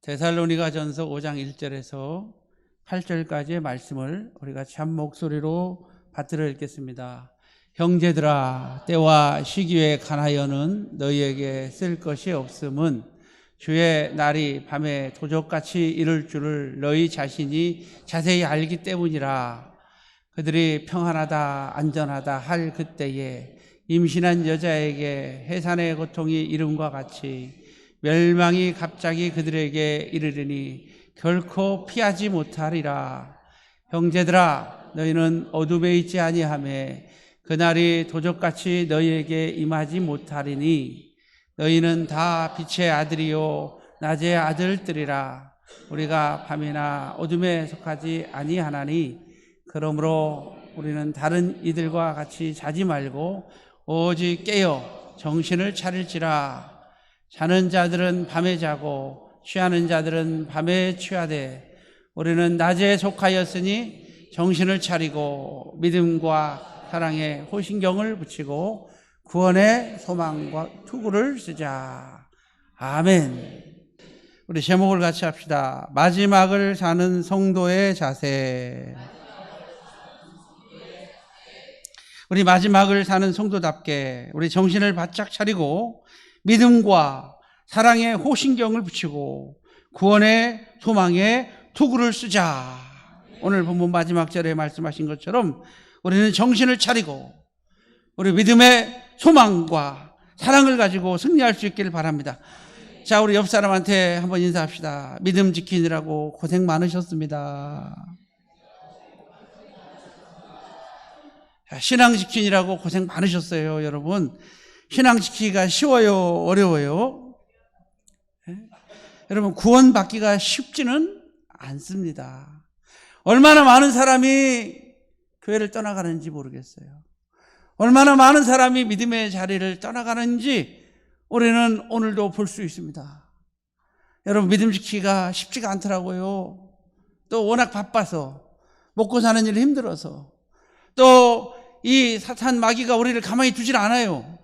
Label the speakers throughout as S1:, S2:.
S1: 데살로니가전서 5장 1절에서 8절까지의 말씀을 우리가 참 목소리로 받들어 읽겠습니다. 형제들아, 때와 시기에 관하여는 너희에게 쓸 것이 없음은 주의 날이 밤에 도적같이 이를 줄을 너희 자신이 자세히 알기 때문이라. 그들이 평안하다 안전하다 할 그때에 임신한 여자에게 해산의 고통이 이름과 같이 멸망이 갑자기 그들에게 이르리니 결코 피하지 못하리라. 형제들아, 너희는 어둠에 있지 아니하며 그날이 도적같이 너희에게 임하지 못하리니 너희는 다 빛의 아들이요 낮의 아들들이라. 우리가 밤이나 어둠에 속하지 아니하나니 그러므로 우리는 다른 이들과 같이 자지 말고 오직 깨어 정신을 차릴지라. 자는 자들은 밤에 자고 취하는 자들은 밤에 취하되 우리는 낮에 속하였으니 정신을 차리고 믿음과 사랑에 호신경을 붙이고 구원의 소망과 투구를 쓰자. 아멘. 우리 제목을 같이 합시다. 마지막을 사는 성도의 자세. 우리 마지막을 사는 성도답게 우리 정신을 바짝 차리고 믿음과 사랑에 호신경을 붙이고 구원의 소망에 투구를 쓰자. 오늘 본문 마지막 절에 말씀하신 것처럼 우리는 정신을 차리고 우리 믿음의 소망과 사랑을 가지고 승리할 수 있기를 바랍니다. 자, 우리 옆 사람한테 한번 인사합시다. 믿음 지키느라고 고생 많으셨습니다. 신앙 지키느라고 고생 많으셨어요, 여러분. 신앙 지키기가 쉬워요, 어려워요? 여러분, 구원받기가 쉽지는 않습니다. 얼마나 많은 사람이 교회를 떠나가는지 모르겠어요. 얼마나 많은 사람이 믿음의 자리를 떠나가는지 우리는 오늘도 볼 수 있습니다. 여러분, 믿음 지키기가 쉽지가 않더라고요. 또 워낙 바빠서, 먹고 사는 일이 힘들어서, 또 이 사탄 마귀가 우리를 가만히 두질 않아요.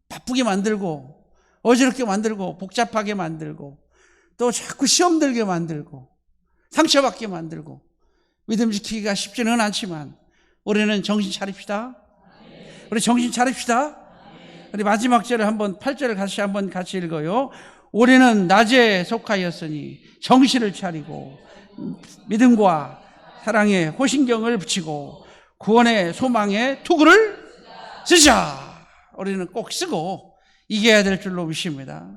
S1: 바쁘게 만들고 어지럽게 만들고 복잡하게 만들고 또 자꾸 시험 들게 만들고 상처받게 만들고 믿음 지키기가 쉽지는 않지만 우리는 정신 차립시다. 우리 정신 차립시다. 우리 마지막 절을 한번 8절을 같이 읽어요. 우리는 낮에 속하였으니 정신을 차리고 믿음과 사랑에 호신경을 붙이고 구원의 소망에 투구를 쓰자. 우리는 꼭 쓰고 이겨야 될 줄로 믿습니다.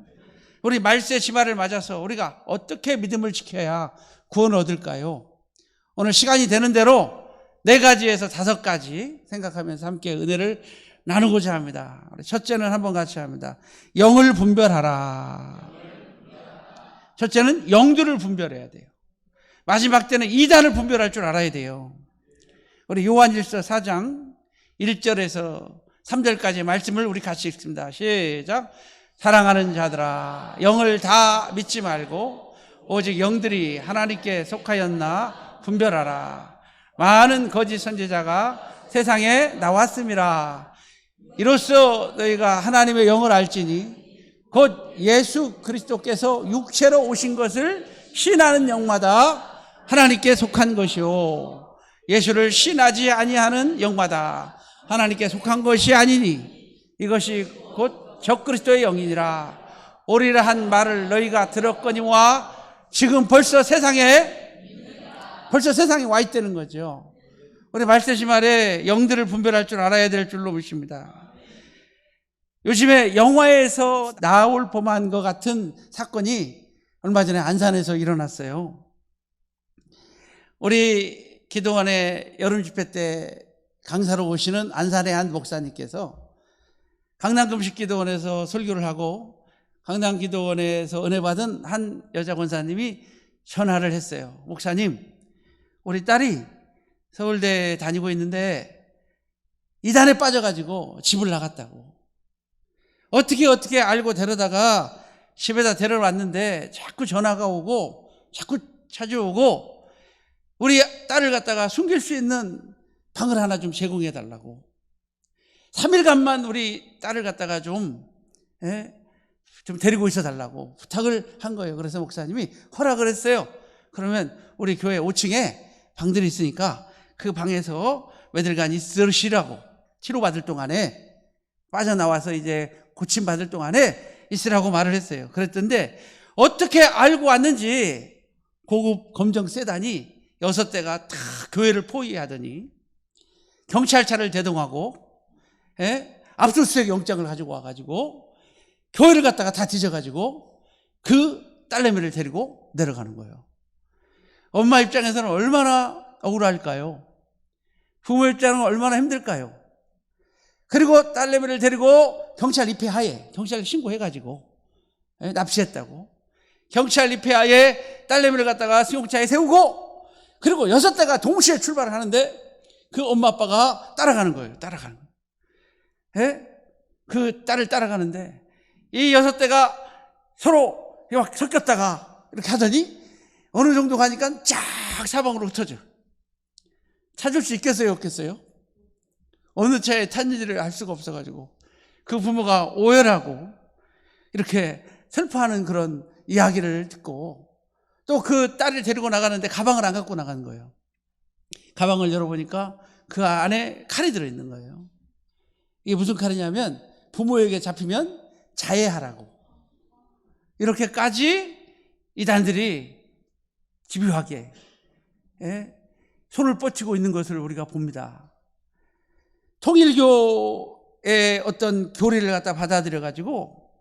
S1: 우리 말세 지말을 맞아서 우리가 어떻게 믿음을 지켜야 구원을 얻을까요? 오늘 시간이 되는 대로 4가지에서 5가지 생각하면서 함께 은혜를 나누고자 합니다. 첫째는 한번 같이 합니다. 영을 분별하라. 첫째는 영들을 분별해야 돼요. 마지막 때는 이단을 분별할 줄 알아야 돼요. 우리 요한일서 4장 1절에서 3절까지의 말씀을 우리 같이 읽습니다. 시작. 사랑하는 자들아, 영을 다 믿지 말고 오직 영들이 하나님께 속하였나 분별하라. 많은 거짓 선지자가 세상에 나왔음이라. 이로써 너희가 하나님의 영을 알지니 곧 예수 그리스도께서 육체로 오신 것을 신하는 영마다 하나님께 속한 것이요 예수를 신하지 아니하는 영마다 하나님께 속한 것이 아니니 이것이 곧 적그리스도의 영이니라. 오리라 한 말을 너희가 들었거니와 지금 벌써 세상에 와 있다는 거죠. 우리 말세지 말에 영들을 분별할 줄 알아야 될 줄로 믿습니다. 요즘에 영화에서 나올 법한 것 같은 사건이 얼마 전에 안산에서 일어났어요. 우리 기도원의 여름 집회 때 강사로 오시는 안산의 한 목사님께서 강남금식기도원에서 설교를 하고 강남기도원에서 은혜 받은 한 여자 권사님이 전화를 했어요. 목사님, 우리 딸이 서울대 다니고 있는데 이단에 빠져가지고 집을 나갔다고. 어떻게 알고 데려다가 집에다 데려왔는데 자꾸 전화가 오고 자꾸 찾아오고 우리 딸을 갖다가 숨길 수 있는 방을 하나 좀 제공해 달라고. 3일간만 우리 딸을 갖다가 좀 좀 데리고 있어 달라고 부탁을 한 거예요. 그래서 목사님이 허락을 했어요. 그러면 우리 교회 5층에 방들이 있으니까 그 방에서 며칠간 있으시라고, 치료받을 동안에, 빠져나와서 이제 고침받을 동안에 있으라고 말을 했어요. 그랬던데 어떻게 알고 왔는지 고급 검정 세단이 6대가 다 교회를 포위하더니 경찰차를 대동하고, 압수수색 영장을 가지고 와가지고 교회를 갖다가 다 뒤져가지고 그 딸내미를 데리고 내려가는 거예요. 엄마 입장에서는 얼마나 억울할까요? 부모 입장은 얼마나 힘들까요? 그리고 딸내미를 데리고 경찰 입회하에, 경찰 신고해가지고 납치했다고, 경찰 입회하에 딸내미를 갖다가 승용차에 세우고, 그리고 6대가 동시에 출발을 하는데 그 엄마 아빠가 따라가는 거예요. 따라가는 거예요. 그 딸을 따라가는데 이 6대가 서로 막 섞였다가 이렇게 하더니 어느 정도 가니까 쫙 사방으로 흩어져. 찾을 수 있겠어요, 없겠어요? 어느 차에 탔는지를 알 수가 없어가지고 그 부모가 오열하고 이렇게 슬퍼하는 그런 이야기를 듣고, 또 그 딸을 데리고 나가는데 가방을 안 갖고 나가는 거예요. 가방을 열어보니까 그 안에 칼이 들어있는 거예요. 이게 무슨 칼이냐면 부모에게 잡히면 자해하라고, 이렇게까지 이단들이 집요하게 손을 뻗치고 있는 것을 우리가 봅니다. 통일교의 어떤 교리를 갖다 받아들여 가지고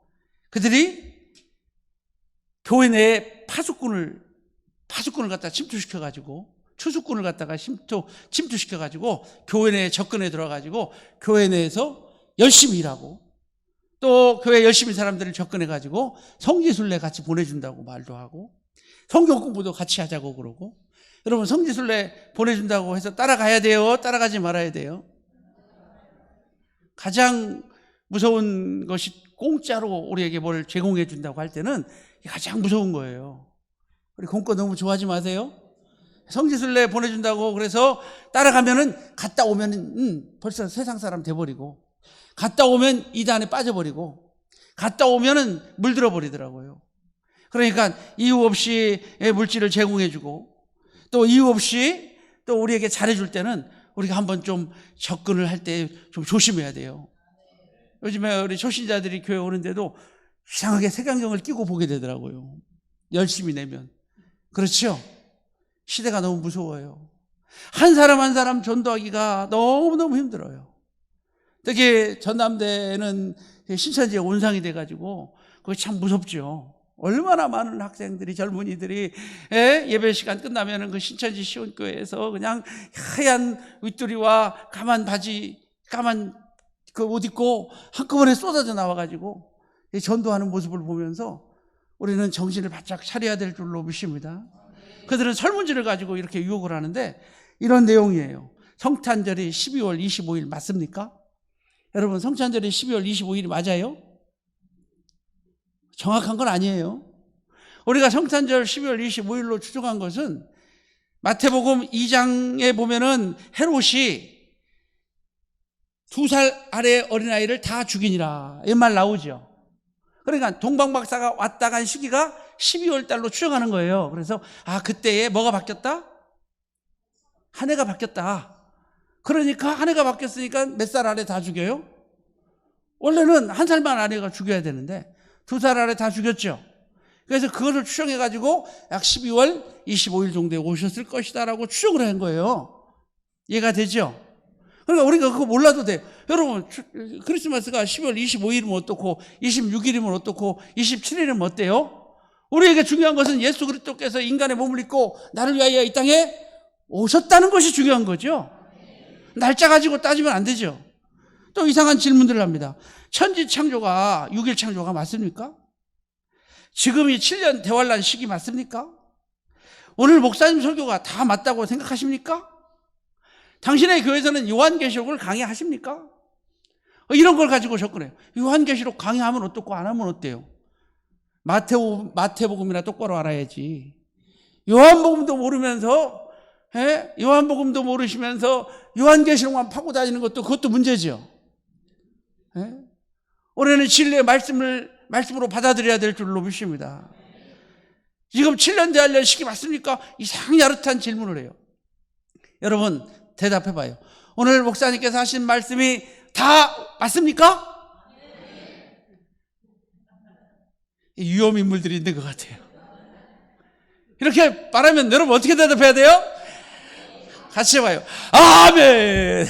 S1: 그들이 교회 내에 파수꾼을 갖다 침투시켜 가지고, 추수꾼을 갖다가 침투시켜 가지고 교회 내에 접근해 들어 가지고 교회 내에서 열심히 일하고, 또 교회 열심히 사람들을 접근해 가지고 성지순례 같이 보내준다고 말도 하고, 성경 공부도 같이 하자고 그러고. 여러분, 성지순례 보내준다고 해서 따라가야 돼요? 따라가지 말아야 돼요? 가장 무서운 것이 공짜로 우리에게 뭘 제공해 준다고 할 때는 가장 무서운 거예요. 우리 공과 너무 좋아하지 마세요. 성지순례 보내준다고 그래서 따라가면은 갔다 오면은 벌써 세상 사람 돼버리고, 갔다 오면 이단에 빠져버리고, 갔다 오면은 물들어 버리더라고요. 그러니까 이유 없이 물질을 제공해주고, 또 이유 없이 또 우리에게 잘해줄 때는 우리가 한번 좀 접근을 할 때 좀 조심해야 돼요. 요즘에 우리 초신자들이 교회 오는데도 이상하게 색안경을 끼고 보게 되더라고요. 열심히 내면. 그렇죠? 시대가 너무 무서워요. 한 사람 한 사람 전도하기가 너무너무 힘들어요. 특히 전남대는 신천지에 온상이 돼가지고 그거 참 무섭죠. 얼마나 많은 학생들이, 젊은이들이 예배 시간 끝나면은 그 신천지 시온교회에서 그냥 하얀 윗두리와 까만 바지, 까만 그 옷 입고 한꺼번에 쏟아져 나와가지고 전도하는 모습을 보면서 우리는 정신을 바짝 차려야 될 줄로 믿습니다. 그들은 설문지를 가지고 이렇게 유혹을 하는데 이런 내용이에요. 성탄절이 12월 25일 맞습니까? 여러분, 성탄절이 12월 25일이 맞아요? 정확한 건 아니에요. 우리가 성탄절 12월 25일로 추정한 것은 마태복음 2장에 보면은 헤롯이 2살 아래 어린아이를 다 죽이니라, 이 말 나오죠. 그러니까 동방박사가 왔다 간 시기가 12월 달로 추정하는 거예요. 그래서 그때에 뭐가 바뀌었다? 한 해가 바뀌었다. 그러니까 한 해가 바뀌었으니까 몇 살 아래 다 죽여요? 원래는 한 살만 아래가 죽여야 되는데 2살 아래 다 죽였죠. 그래서 그것을 추정해가지고 약 12월 25일 정도에 오셨을 것이다 라고 추정을 한 거예요. 이해가 되죠? 그러니까 우리가 그거 몰라도 돼요. 여러분, 크리스마스가 12월 25일이면 어떻고 26일이면 어떻고 27일이면 어때요? 우리에게 중요한 것은 예수 그리스도께서 인간의 몸을 입고 나를 위하여 이 땅에 오셨다는 것이 중요한 거죠. 날짜 가지고 따지면 안 되죠. 또 이상한 질문들을 합니다. 천지 창조가 6일 창조가 맞습니까? 지금이 7년 대환란 시기 맞습니까? 오늘 목사님 설교가 다 맞다고 생각하십니까? 당신의 교회에서는 요한계시록을 강의하십니까? 이런 걸 가지고 접근해요. 요한계시록 강의하면 어떻고 안 하면 어때요? 마태복음이나 똑바로 알아야지. 요한복음도 모르면서, 요한복음도 모르시면서 요한계시록만 파고 다니는 것도, 그것도 문제죠. 올해는 진리의 말씀으로 받아들여야 될 줄로 믿습니다. 지금 7년 대할련 시기 맞습니까? 이상히 야릇한 질문을 해요. 여러분 대답해 봐요. 오늘 목사님께서 하신 말씀이 다 맞습니까? 위험인물들이 있는 것 같아요. 이렇게 말하면 여러분 어떻게 대답해야 돼요? 같이 해봐요. 아멘.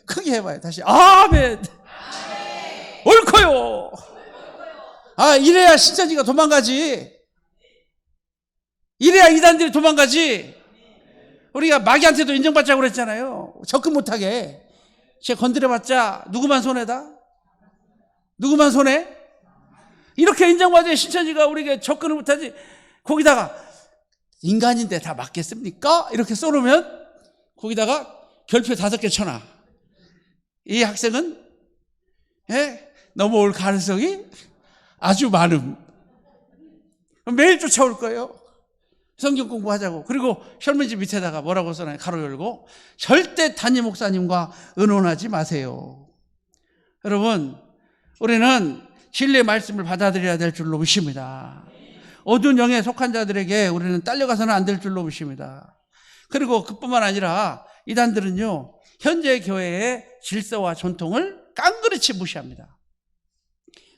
S1: 크게 해봐요. 다시 아멘. 옳고요. 이래야 신천지가 도망가지. 이래야 이단들이 도망가지. 우리가 마귀한테도 인정받자고 그랬잖아요. 접근 못하게. 쟤 건드려봤자 누구만 손해다? 누구만 손해? 이렇게 인정받아야 신천지가 우리에게 접근을 못하지. 거기다가 인간인데 다 맞겠습니까? 이렇게 써놓으면 거기다가 별표 5개 쳐놔. 이 학생은 넘어올 가능성이 아주 많음. 매일 쫓아올 거예요. 성경 공부하자고. 그리고 설문지 밑에다가 뭐라고 써놔요? 가로 열고 절대 담임 목사님과 의논하지 마세요. 여러분 우리는 진리의 말씀을 받아들여야 될 줄로 믿습니다. 어두운 영에 속한 자들에게 우리는 딸려가서는 안 될 줄로 믿습니다. 그리고 그뿐만 아니라 이단들은요 현재 교회의 질서와 전통을 깡그리치 무시합니다.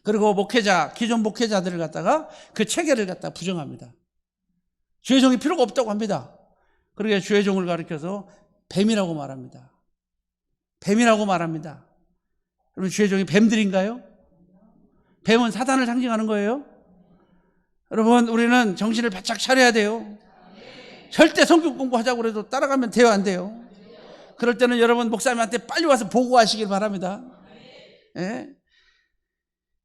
S1: 그리고 기존 목회자들을 갖다가 그 체계를 갖다 부정합니다. 주의종이 필요가 없다고 합니다. 그러게 주의종을 가리켜서 뱀이라고 말합니다. 뱀이라고 말합니다. 여러분 주의종이 뱀들인가요? 뱀은 사단을 상징하는 거예요. 여러분 우리는 정신을 바짝 차려야 돼요. 절대 성경 공부하자고 해도 따라가면 돼요, 안 돼요? 그럴 때는 여러분 목사님한테 빨리 와서 보고하시길 바랍니다.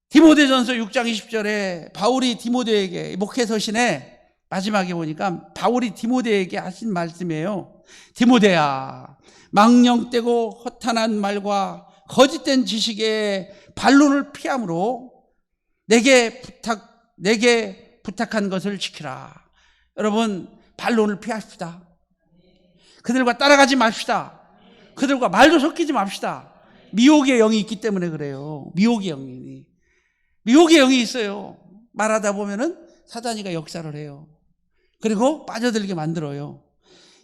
S1: 디모데전서 6장 20절에 바울이 디모데에게 목회서신에 마지막에 보니까 바울이 디모데에게 하신 말씀이에요. 디모데야, 망령되고 허탄한 말과 거짓된 지식의 반론을 피함으로 내게 부탁한 것을 지키라. 여러분 반론을 피합시다. 그들과 따라가지 맙시다. 그들과 말도 섞이지 맙시다. 미혹의 영이 있기 때문에 그래요. 미혹의 영이 있어요. 말하다 보면은 사단이가 역사를 해요. 그리고 빠져들게 만들어요.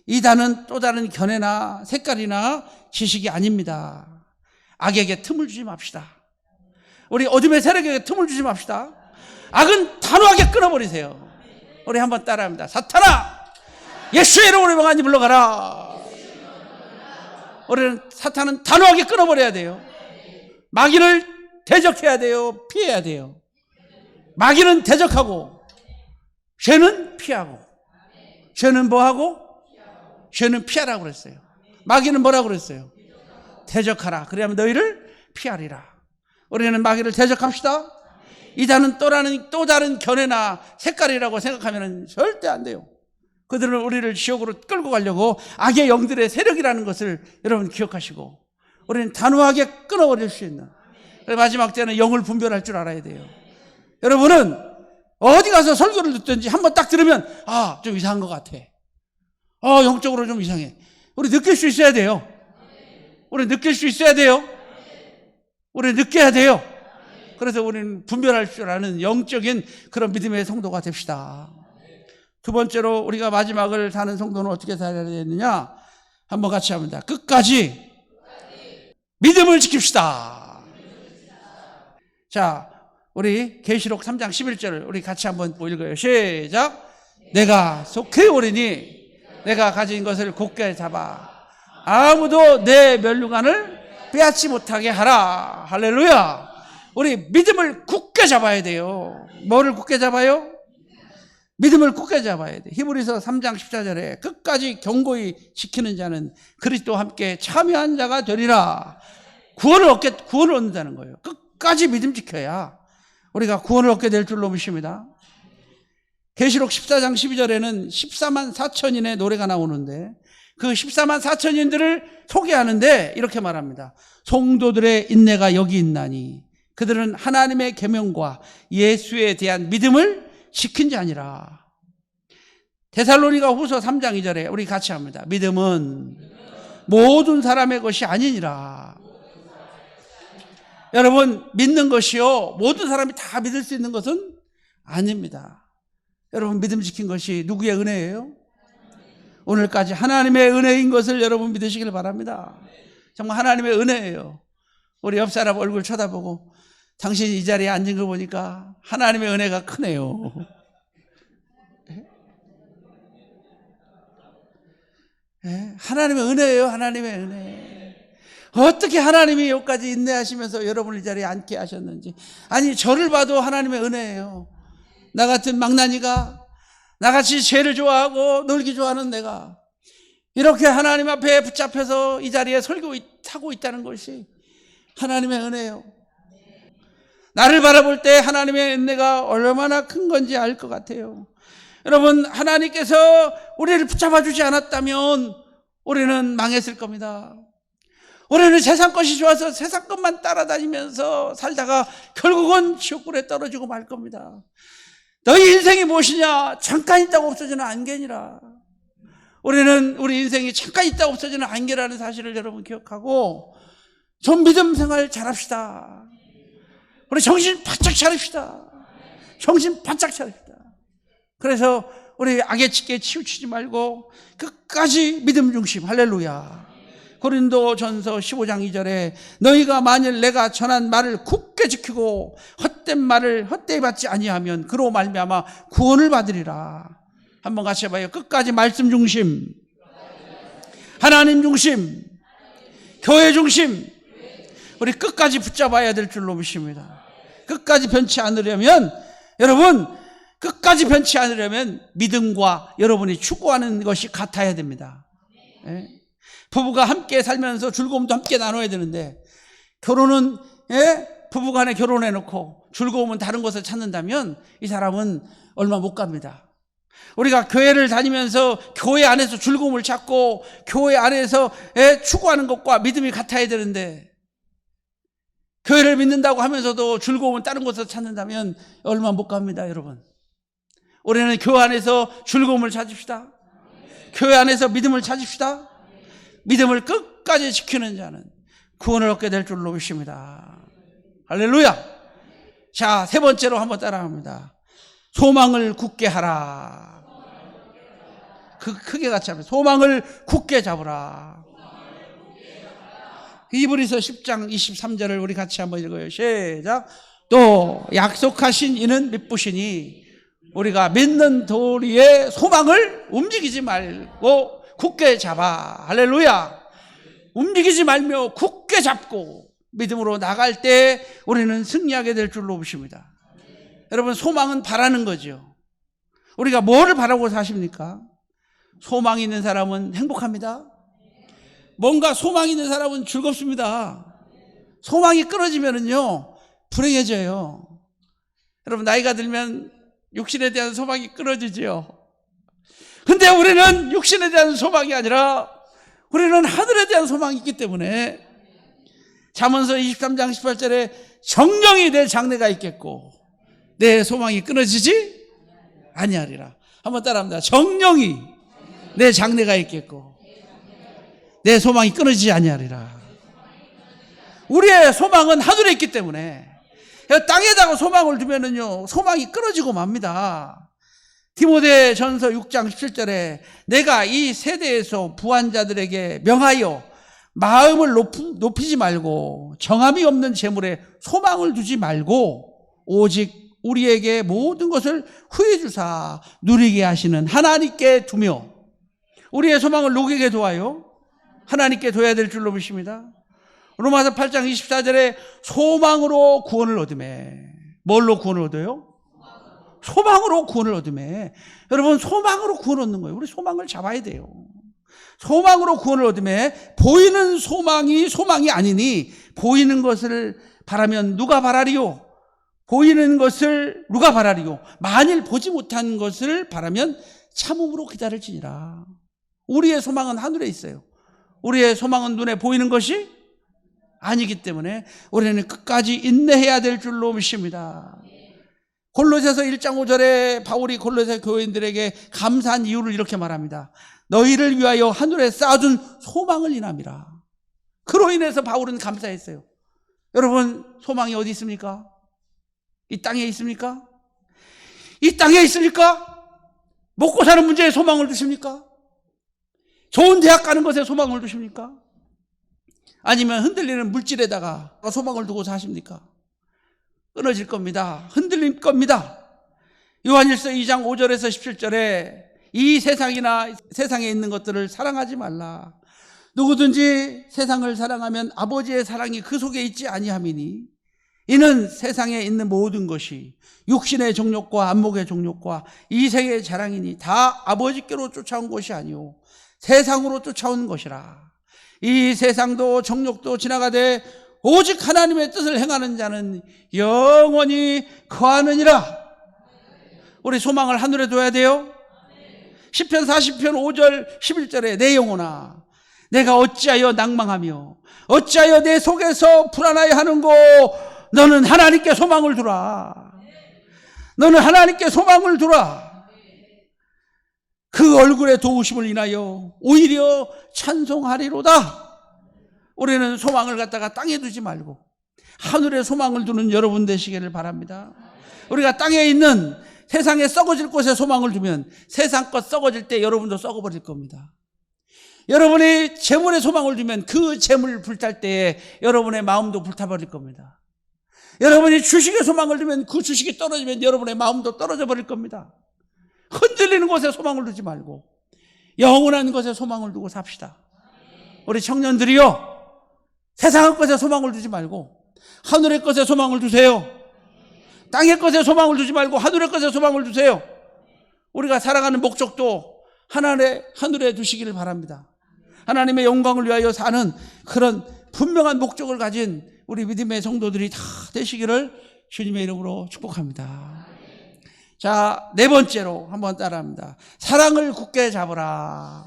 S1: 이단은 또 다른 견해나 색깔이나 지식이 아닙니다. 악에게 틈을 주지 맙시다. 우리 어둠의 세력에게 틈을 주지 맙시다. 악은 단호하게 끊어버리세요. 우리 한번 따라합니다. 사탄아, 예수의 이름으로 명하니 물러가라. 우리는 사탄은 단호하게 끊어버려야 돼요. 마귀를 대적해야 돼요. 피해야 돼요. 마귀는 대적하고 죄는 피하고. 죄는 뭐하고? 죄는 피하라고 그랬어요. 마귀는 뭐라고 그랬어요? 대적하라. 그래야만 너희를 피하리라. 우리는 마귀를 대적합시다. 이단은 또 다른 견해나 색깔이라고 생각하면 절대 안 돼요. 그들은 우리를 지옥으로 끌고 가려고 악의 영들의 세력이라는 것을 여러분 기억하시고 우리는 단호하게 끊어버릴 수 있는, 마지막 때는 영을 분별할 줄 알아야 돼요. 여러분은 어디 가서 설교를 듣든지 한번 딱 들으면 좀 이상한 것 같아. 영적으로 좀 이상해. 우리 느낄 수 있어야 돼요. 우리 느껴야 돼요. 그래서 우리는 분별할 줄 아는 영적인 그런 믿음의 성도가 됩시다. 두 번째로 우리가 마지막을 사는 성도는 어떻게 살아야 되느냐? 한번 같이 합니다. 끝까지 믿음을 지킵시다. 자, 우리 계시록 3장 11절을 우리 같이 한번 읽어요. 시작. 내가 속해 오리니 내가 가진 것을 굳게 잡아 아무도 내 멸류관을 빼앗지 못하게 하라. 할렐루야. 우리 믿음을 굳게 잡아야 돼요. 뭐를 굳게 잡아요? 믿음을 굳게 잡아야 돼. 히브리서 3장 14절에 끝까지 견고히 지키는 자는 그리스도와 함께 참여한 자가 되리라. 구원을 얻는다는 거예요. 끝까지 믿음 지켜야 우리가 구원을 얻게 될 줄로 믿습니다. 계시록 14장 12절에는 14만 4천인의 노래가 나오는데 그 14만 4천인들을 소개하는데 이렇게 말합니다. 성도들의 인내가 여기 있나니 그들은 하나님의 계명과 예수에 대한 믿음을 지킨 자니라. 데살로니가 후서 3장 2절에 우리 같이 합니다. 믿음은 모든 사람의 것이 아니니라. 여러분, 믿는 것이요, 모든 사람이 다 믿을 수 있는 것은 아닙니다. 여러분, 믿음 지킨 것이 누구의 은혜예요? 오늘까지 하나님의 은혜인 것을 여러분 믿으시길 바랍니다. 정말 하나님의 은혜예요. 우리 옆 사람 얼굴 쳐다보고, 당신이 이 자리에 앉은 거 보니까 하나님의 은혜가 크네요. 하나님의 은혜예요. 하나님의 은혜. 어떻게 하나님이 여기까지 인내하시면서 여러분을 이 자리에 앉게 하셨는지. 아니, 저를 봐도 하나님의 은혜예요. 나 같은 망나니가, 나같이 죄를 좋아하고 놀기 좋아하는 내가 이렇게 하나님 앞에 붙잡혀서 이 자리에 서고 있다는 것이 하나님의 은혜예요. 나를 바라볼 때 하나님의 은혜가 얼마나 큰 건지 알 것 같아요. 여러분, 하나님께서 우리를 붙잡아 주지 않았다면 우리는 망했을 겁니다. 우리는 세상 것이 좋아서 세상 것만 따라다니면서 살다가 결국은 지옥불에 떨어지고 말 겁니다. 너희 인생이 무엇이냐? 잠깐 있다고 없어지는 안개니라. 우리는 우리 인생이 잠깐 있다고 없어지는 안개라는 사실을 여러분 기억하고 좀 믿음 생활 잘합시다. 우리 정신 바짝 차립시다. 정신 바짝 차립시다. 그래서 우리 악에 짙게 치우치지 말고 끝까지 믿음 중심. 할렐루야. 고린도전서 15장 2절에 너희가 만일 내가 전한 말을 굳게 지키고 헛된 말을 헛되이 받지 아니하면 그로 말미암아 구원을 받으리라. 한번 같이 해봐요. 끝까지 말씀 중심, 하나님 중심, 교회 중심. 우리 끝까지 붙잡아야 될 줄로 믿습니다. 끝까지 변치 않으려면, 여러분, 끝까지 변치 않으려면 믿음과 여러분이 추구하는 것이 같아야 됩니다. 부부가 함께 살면서 즐거움도 함께 나눠야 되는데, 결혼은 부부간에 결혼해놓고 즐거움은 다른 것을 찾는다면 이 사람은 얼마 못 갑니다. 우리가 교회를 다니면서 교회 안에서 즐거움을 찾고 교회 안에서 추구하는 것과 믿음이 같아야 되는데, 교회를 믿는다고 하면서도 즐거움은 다른 곳에서 찾는다면 얼마 못 갑니다. 여러분, 우리는 교회 안에서 즐거움을 찾읍시다. 교회 안에서 믿음을 찾읍시다. 믿음을 끝까지 지키는 자는 구원을 얻게 될 줄로 믿습니다. 할렐루야. 자, 세 번째로 한번 따라합니다. 소망을 굳게 하라. 크게 같이 합니다. 소망을 굳게 잡으라. 히브리서 10장 23절을 우리 같이 한번 읽어요. 시작. 또 약속하신 이는 믿으시니 우리가 믿는 도리의 소망을 움직이지 말고 굳게 잡아. 할렐루야. 움직이지 말며 굳게 잡고 믿음으로 나갈 때 우리는 승리하게 될 줄로 믿습니다. 여러분, 소망은 바라는 거죠. 우리가 뭐를 바라고 사십니까? 소망이 있는 사람은 행복합니다. 뭔가 소망이 있는 사람은 즐겁습니다. 소망이 끊어지면은요, 불행해져요. 여러분, 나이가 들면 육신에 대한 소망이 끊어지지요. 근데 우리는 육신에 대한 소망이 아니라 우리는 하늘에 대한 소망이 있기 때문에 잠언서 23장 18절에 정령이 내 장래가 있겠고 내 소망이 끊어지지 아니하리라. 한번 따라합니다. 정령이 내 장래가 있겠고 내 소망이 끊어지지 아니하리라. 우리의 소망은 하늘에 있기 때문에 땅에다가 소망을 두면은요, 소망이 끊어지고 맙니다. 디모데전서 6장 17절에 내가 이 세대에서 부한 자들에게 명하여 마음을 높이지 말고 정함이 없는 재물에 소망을 두지 말고 오직 우리에게 모든 것을 후해 주사 누리게 하시는 하나님께 두며, 우리의 소망을 누구에게 두어요? 하나님께 둬야 될 줄로 믿습니다. 로마서 8장 24절에 소망으로 구원을 얻으매. 뭘로 구원을 얻어요? 소망으로 구원을 얻으매. 여러분, 소망으로 구원 얻는 거예요. 우리 소망을 잡아야 돼요. 소망으로 구원을 얻으매 보이는 소망이 아니니 보이는 것을 바라면 누가 바라리요? 보이는 것을 누가 바라리요? 만일 보지 못한 것을 바라면 참음으로 기다릴지니라. 우리의 소망은 하늘에 있어요. 우리의 소망은 눈에 보이는 것이 아니기 때문에 우리는 끝까지 인내해야 될 줄로 믿습니다. 골로새서 1장 5절에 바울이 골로새 교인들에게 감사한 이유를 이렇게 말합니다. 너희를 위하여 하늘에 쌓아둔 소망을 인함이라. 그로 인해서 바울은 감사했어요. 여러분, 소망이 어디 있습니까? 이 땅에 있습니까? 이 땅에 있습니까? 먹고 사는 문제에 소망을 두십니까? 좋은 대학 가는 것에 소망을 두십니까? 아니면 흔들리는 물질에다가 소망을 두고 사십니까? 끊어질 겁니다. 흔들릴 겁니다. 요한일서 2장 5절에서 17절에 이 세상이나 세상에 있는 것들을 사랑하지 말라. 누구든지 세상을 사랑하면 아버지의 사랑이 그 속에 있지 아니함이니 이는 세상에 있는 모든 것이 육신의 정욕과 안목의 정욕과 이생의 자랑이니 다 아버지께로 쫓아온 것이 아니오 세상으로 쫓아온 것이라. 이 세상도 정욕도 지나가되 오직 하나님의 뜻을 행하는 자는 영원히 거하느니라. 우리 소망을 하늘에 둬야 돼요. 시편 40편 5절 11절에 내 영혼아 내가 어찌하여 낭망하며 어찌하여 내 속에서 불안하여 하는고 너는 하나님께 소망을 두라. 너는 하나님께 소망을 두라. 그 얼굴의 도우심을 인하여 오히려 찬송하리로다. 우리는 소망을 갖다가 땅에 두지 말고 하늘에 소망을 두는 여러분 되시기를 바랍니다. 우리가 땅에 있는 세상에 썩어질 곳에 소망을 두면 세상 것 썩어질 때 여러분도 썩어버릴 겁니다. 여러분이 재물에 소망을 두면 그 재물 불탈 때에 여러분의 마음도 불타버릴 겁니다. 여러분이 주식에 소망을 두면 그 주식이 떨어지면 여러분의 마음도 떨어져 버릴 겁니다. 흔들리는 곳에 소망을 두지 말고 영원한 것에 소망을 두고 삽시다. 우리 청년들이요, 세상의 것에 소망을 두지 말고 하늘의 것에 소망을 두세요. 땅의 것에 소망을 두지 말고 하늘의 것에 소망을 두세요. 우리가 살아가는 목적도 하늘에 두시기를 바랍니다. 하나님의 영광을 위하여 사는 그런 분명한 목적을 가진 우리 믿음의 성도들이 다 되시기를 주님의 이름으로 축복합니다. 자, 네 번째로 한번 따라합니다. 사랑을 굳게 잡으라.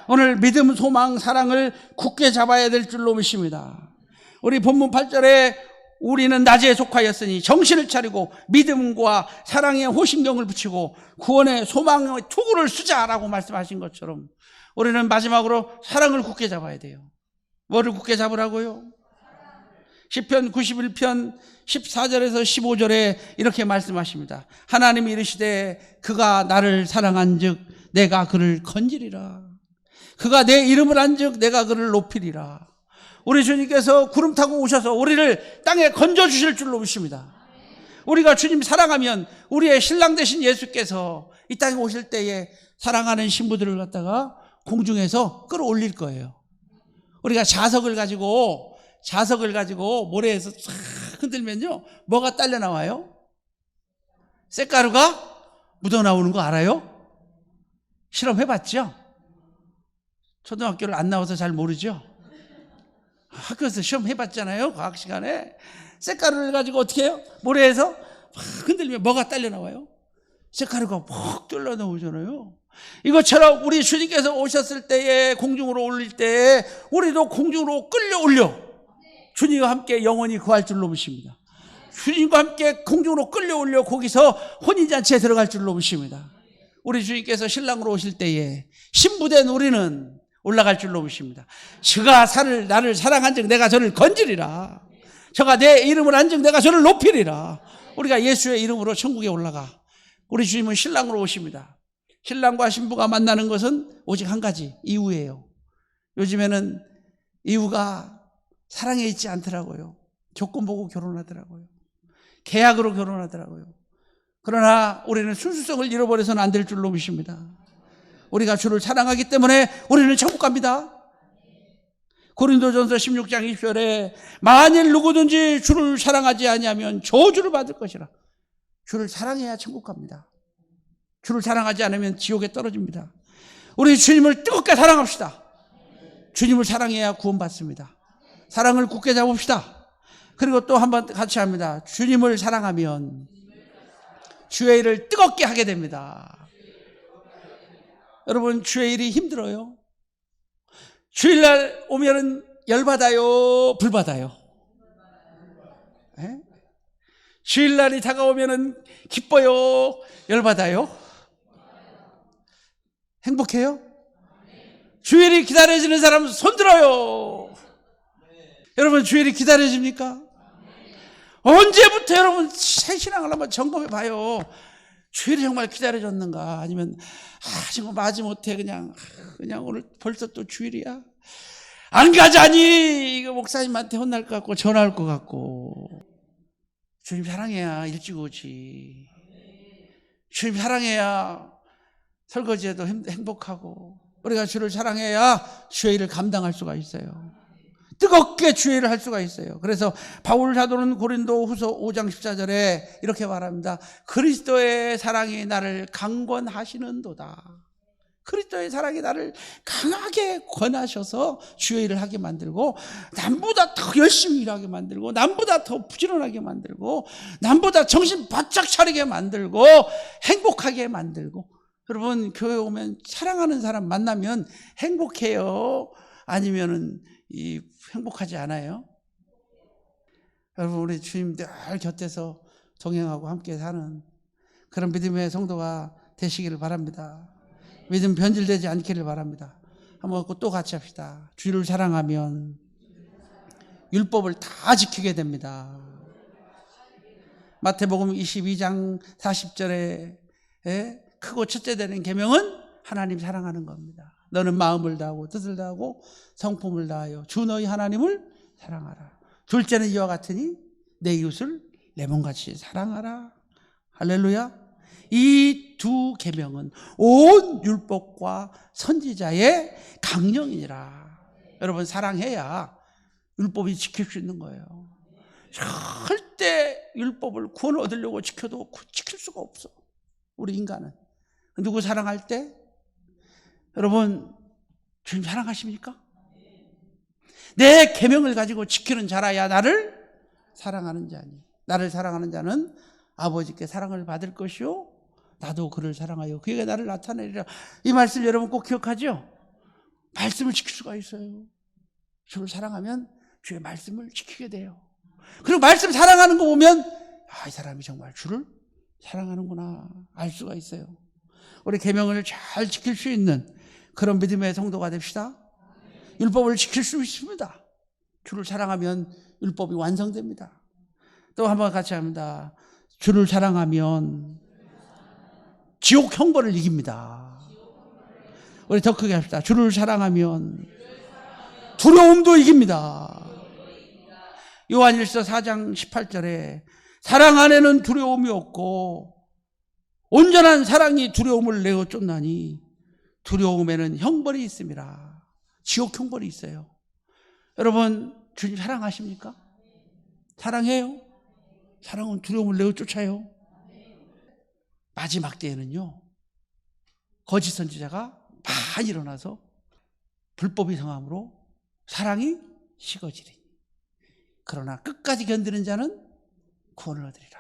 S1: 오늘 믿음, 소망, 사랑을 굳게 잡아야 될 줄로 믿습니다. 우리 본문 8절에 우리는 낮에 속하였으니 정신을 차리고 믿음과 사랑에 호심경을 붙이고 구원의 소망의 투구를 쓰자라고 말씀하신 것처럼 우리는 마지막으로 사랑을 굳게 잡아야 돼요. 뭐를 굳게 잡으라고요? 시편 91편 14절에서 15절에 이렇게 말씀하십니다. 하나님이 이르시되 그가 나를 사랑한즉 내가 그를 건지리라. 그가 내 이름을 안즉 내가 그를 높이리라. 우리 주님께서 구름 타고 오셔서 우리를 땅에 건져주실 줄로 믿습니다. 우리가 주님 사랑하면 우리의 신랑 되신 예수께서 이 땅에 오실 때에 사랑하는 신부들을 갖다가 공중에서 끌어올릴 거예요. 우리가 자석을 가지고 모래에서 싹 흔들면요, 뭐가 딸려 나와요? 쇳가루가 묻어 나오는 거 알아요? 실험해봤죠? 초등학교를 안 나와서 잘 모르죠? 학교에서 시험 해봤잖아요. 과학 시간에. 쇳가루를 가지고 어떻게 해요? 모래에서 막 흔들면 뭐가 딸려 나와요? 쇳가루가 퍽 뚫려 나오잖아요. 이것처럼 우리 주님께서 오셨을 때에 공중으로 올릴 때에 우리도 공중으로 끌려올려 주님과 함께 영원히 거할 줄로 믿습니다. 주님과 함께 공중으로 끌려올려 거기서 혼인잔치에 들어갈 줄로 믿습니다. 우리 주님께서 신랑으로 오실 때에 신부된 우리는 올라갈 줄로 믿습니다. 저가 나를 사랑한즉 내가 저를 건지리라. 저가 내 이름을 안즉 내가 저를 높이리라. 우리가 예수의 이름으로 천국에 올라가. 우리 주님은 신랑으로 오십니다. 신랑과 신부가 만나는 것은 오직 한 가지, 이유예요. 요즘에는 이유가 사랑에 있지 않더라고요. 조건 보고 결혼하더라고요. 계약으로 결혼하더라고요. 그러나 우리는 순수성을 잃어버려서는 안 될 줄로 믿습니다. 우리가 주를 사랑하기 때문에 우리는 천국 갑니다. 고린도전서 16장 20절에 만일 누구든지 주를 사랑하지 아니하면 저주를 받을 것이라. 주를 사랑해야 천국 갑니다. 주를 사랑하지 않으면 지옥에 떨어집니다. 우리 주님을 뜨겁게 사랑합시다. 주님을 사랑해야 구원받습니다. 사랑을 굳게 잡읍시다. 그리고 또 한번 같이 합니다. 주님을 사랑하면 주의 일을 뜨겁게 하게 됩니다. 여러분, 주의 일이 힘들어요. 주일날 오면은 열받아요, 불받아요? 네? 주일날이 다가오면은 기뻐요, 열받아요? 행복해요? 주일이 기다려지는 사람 손들어요. 여러분 주일이 기다려집니까? 언제부터 여러분 새 신앙을 한번 점검해 봐요. 주일이 정말 기다려졌는가? 아니면 정말 마지못해 그냥 오늘 벌써 또 주일이야? 안 가자니 이거 목사님한테 혼날 것 같고 전화할 것 같고. 주님 사랑해야 일찍 오지. 주님 사랑해야 설거지에도 행복하고, 우리가 주를 사랑해야 주의 일을 감당할 수가 있어요. 뜨겁게 주의 일을 할 수가 있어요. 그래서 바울 사도는 고린도 후서 5장 14절에 이렇게 말합니다. 그리스도의 사랑이 나를 강권하시는도다. 그리스도의 사랑이 나를 강하게 권하셔서 주의 일을 하게 만들고, 남보다 더 열심히 일하게 만들고, 남보다 더 부지런하게 만들고, 남보다 정신 바짝 차리게 만들고, 행복하게 만들고. 여러분 교회 오면 사랑하는 사람 만나면 행복해요? 아니면은 행복하지 않아요? 여러분 우리 주님 늘 곁에서 동행하고 함께 사는 그런 믿음의 성도가 되시기를 바랍니다. 믿음 변질되지 않기를 바랍니다. 한번 또 같이 합시다. 주를 사랑하면 율법을 다 지키게 됩니다. 마태복음 22장 40절에 크고 첫째 되는 계명은 하나님 사랑하는 겁니다. 너는 마음을 다하고 뜻을 다하고 성품을 다하여 주 너희 하나님을 사랑하라. 둘째는 이와 같으니 내 이웃을 내 몸같이 사랑하라. 할렐루야. 이 두 계명은 온 율법과 선지자의 강령이니라. 여러분 사랑해야 율법이 지킬 수 있는 거예요. 절대 율법을 구원 얻으려고 지켜도 지킬 수가 없어. 우리 인간은. 누구 사랑할 때? 여러분 주님 사랑하십니까? 내 계명을 가지고 지키는 자라야 나를 사랑하는 자니, 나를 사랑하는 자는 아버지께 사랑을 받을 것이요 나도 그를 사랑하여 그에게 나를 나타내리라. 이 말씀 여러분 꼭 기억하죠? 말씀을 지킬 수가 있어요. 주를 사랑하면 주의 말씀을 지키게 돼요. 그리고 말씀 사랑하는 거 보면 이 사람이 정말 주를 사랑하는구나 알 수가 있어요. 우리 계명을 잘 지킬 수 있는 그런 믿음의 성도가 됩시다. 율법을 지킬 수 있습니다. 주를 사랑하면 율법이 완성됩니다. 또 한번 같이 합니다. 주를 사랑하면 지옥 형벌을 이깁니다. 우리 더 크게 합시다. 주를 사랑하면 두려움도 이깁니다. 요한일서 4장 18절에 사랑 안에는 두려움이 없고 온전한 사랑이 두려움을 내어 쫓나니 두려움에는 형벌이 있습니다. 지옥 형벌이 있어요. 여러분 주님 사랑하십니까? 사랑해요? 사랑은 두려움을 내어 쫓아요. 마지막 때에는요 거짓 선지자가 많이 일어나서 불법이 성함으로 사랑이 식어지리니 그러나 끝까지 견디는 자는 구원을 얻으리라.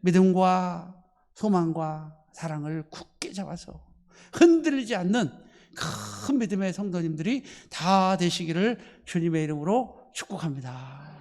S1: 믿음과 소망과 사랑을 굳게 잡아서 흔들리지 않는 큰 믿음의 성도님들이 다 되시기를 주님의 이름으로 축복합니다.